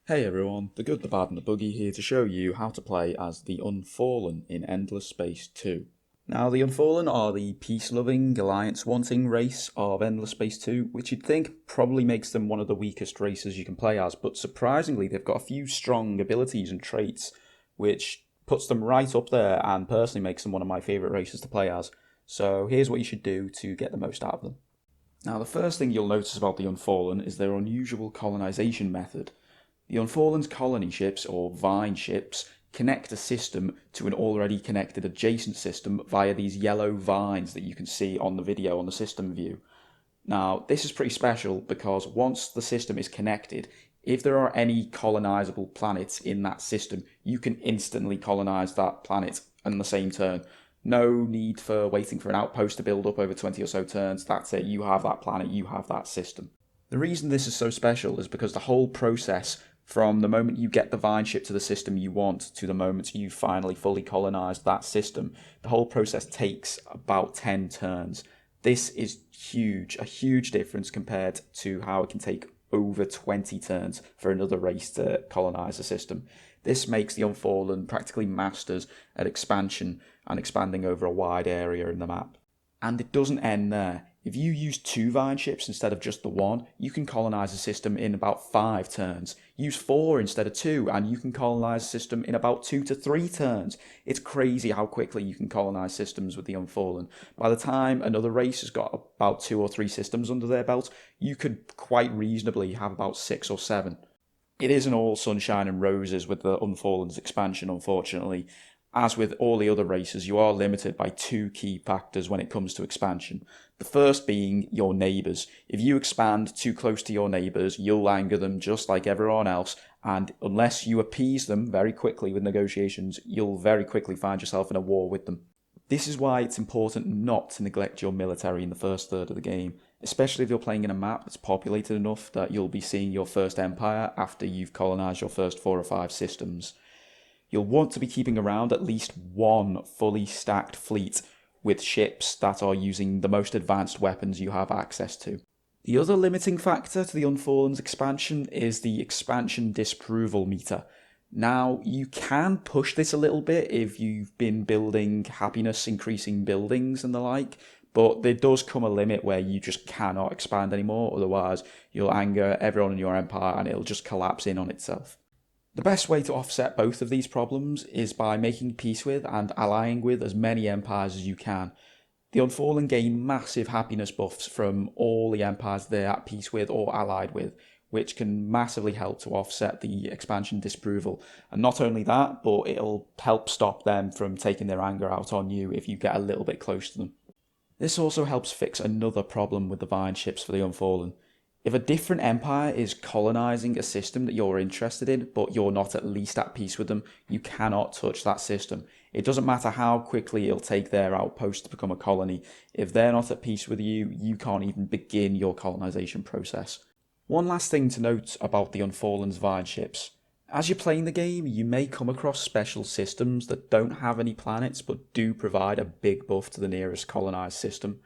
Hey everyone, the good, the bad and the buggy here to show you how to play as the Unfallen in Endless Space 2. Now the Unfallen are the peace-loving, alliance-wanting race of Endless Space 2, which you'd think probably makes them one of the weakest races you can play as, but surprisingly they've got a few strong abilities and traits which puts them right up there and personally makes them one of my favourite races to play as. So here's what you should do to get the most out of them. Now the first thing you'll notice about the Unfallen is their unusual colonization method. The Unfallen's colony ships, or Vine ships, connect a system to an already connected adjacent system via these yellow vines that you can see on the video on the system view. Now, this is pretty special because once the system is connected, if there are any colonizable planets in that system, you can instantly colonize that planet in the same turn. No need for waiting for an outpost to build up over 20 or so turns. That's it. You have that planet, you have that system. The reason this is so special is because the whole process from the moment you get the Vine ship to the system you want to the moment you finally fully colonize that system, the whole process takes about 10 turns. This is huge, a huge difference compared to how it can take over 20 turns for another race to colonize a system. This makes the Unfallen practically masters at expansion and expanding over a wide area in the map. And it doesn't end there. If you use 2 Vine ships instead of just the 1, you can colonize a system in about 5 turns. Use 4 instead of 2, and you can colonize a system in about 2 to 3 turns. It's crazy how quickly you can colonize systems with the Unfallen. By the time another race has got about 2 or 3 systems under their belt, you could quite reasonably have about 6 or 7. It isn't all sunshine and roses with the Unfallen's expansion, unfortunately. As with all the other races, you are limited by 2 key factors when it comes to expansion. The first being your neighbours. If you expand too close to your neighbours, you'll anger them just like everyone else, and unless you appease them very quickly with negotiations, you'll very quickly find yourself in a war with them. This is why it's important not to neglect your military in the first third of the game, especially if you're playing in a map that's populated enough that you'll be seeing your first empire after you've colonised your first 4 or 5 systems. You'll want to be keeping around at least 1 fully stacked fleet with ships that are using the most advanced weapons you have access to. The other limiting factor to the Unfallen's expansion is the expansion disapproval meter. Now, you can push this a little bit if you've been building happiness increasing buildings and the like, but there does come a limit where you just cannot expand anymore, otherwise you'll anger everyone in your empire and it'll just collapse in on itself. The best way to offset both of these problems is by making peace with and allying with as many empires as you can. The Unfallen gain massive happiness buffs from all the empires they're at peace with or allied with, which can massively help to offset the expansion disapproval. And not only that, but it'll help stop them from taking their anger out on you if you get a little bit close to them. This also helps fix another problem with the Vine ships for the Unfallen. If a different empire is colonizing a system that you're interested in, but you're not at least at peace with them, you cannot touch that system. It doesn't matter how quickly it'll take their outpost to become a colony. If they're not at peace with you, you can't even begin your colonization process. One last thing to note about the Unfallen's Vine ships. As you're playing the game, you may come across special systems that don't have any planets but do provide a big buff to the nearest colonized system.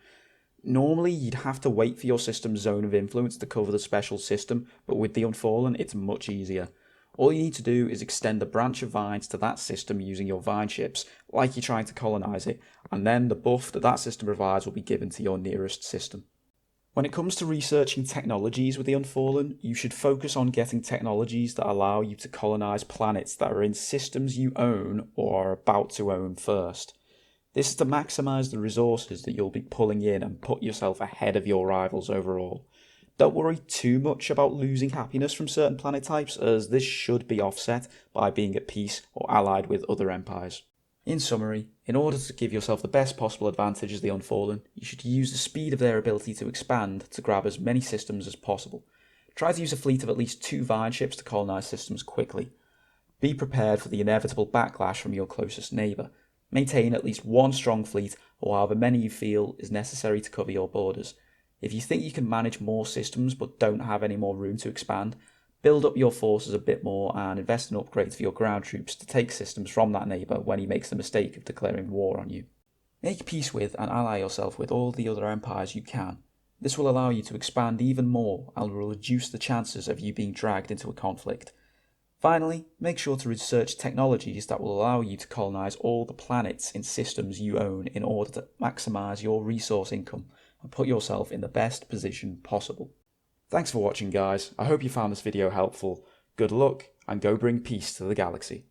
Normally, you'd have to wait for your system's zone of influence to cover the special system, but with the Unfallen, it's much easier. All you need to do is extend a branch of vines to that system using your vine ships, like you're trying to colonize it, and then the buff that that system provides will be given to your nearest system. When it comes to researching technologies with the Unfallen, you should focus on getting technologies that allow you to colonize planets that are in systems you own or are about to own first. This is to maximise the resources that you'll be pulling in and put yourself ahead of your rivals overall. Don't worry too much about losing happiness from certain planet types, as this should be offset by being at peace or allied with other empires. In summary, in order to give yourself the best possible advantage as the Unfallen, you should use the speed of their ability to expand to grab as many systems as possible. Try to use a fleet of at least 2 Vine ships to colonise systems quickly. Be prepared for the inevitable backlash from your closest neighbour. Maintain at least 1 strong fleet, or however many you feel is necessary to cover your borders. If you think you can manage more systems but don't have any more room to expand, build up your forces a bit more and invest in upgrades for your ground troops to take systems from that neighbour when he makes the mistake of declaring war on you. Make peace with and ally yourself with all the other empires you can. This will allow you to expand even more and will reduce the chances of you being dragged into a conflict. Finally, make sure to research technologies that will allow you to colonize all the planets in systems you own in order to maximize your resource income and put yourself in the best position possible. Thanks for watching, guys. I hope you found this video helpful. Good luck, and go bring peace to the galaxy.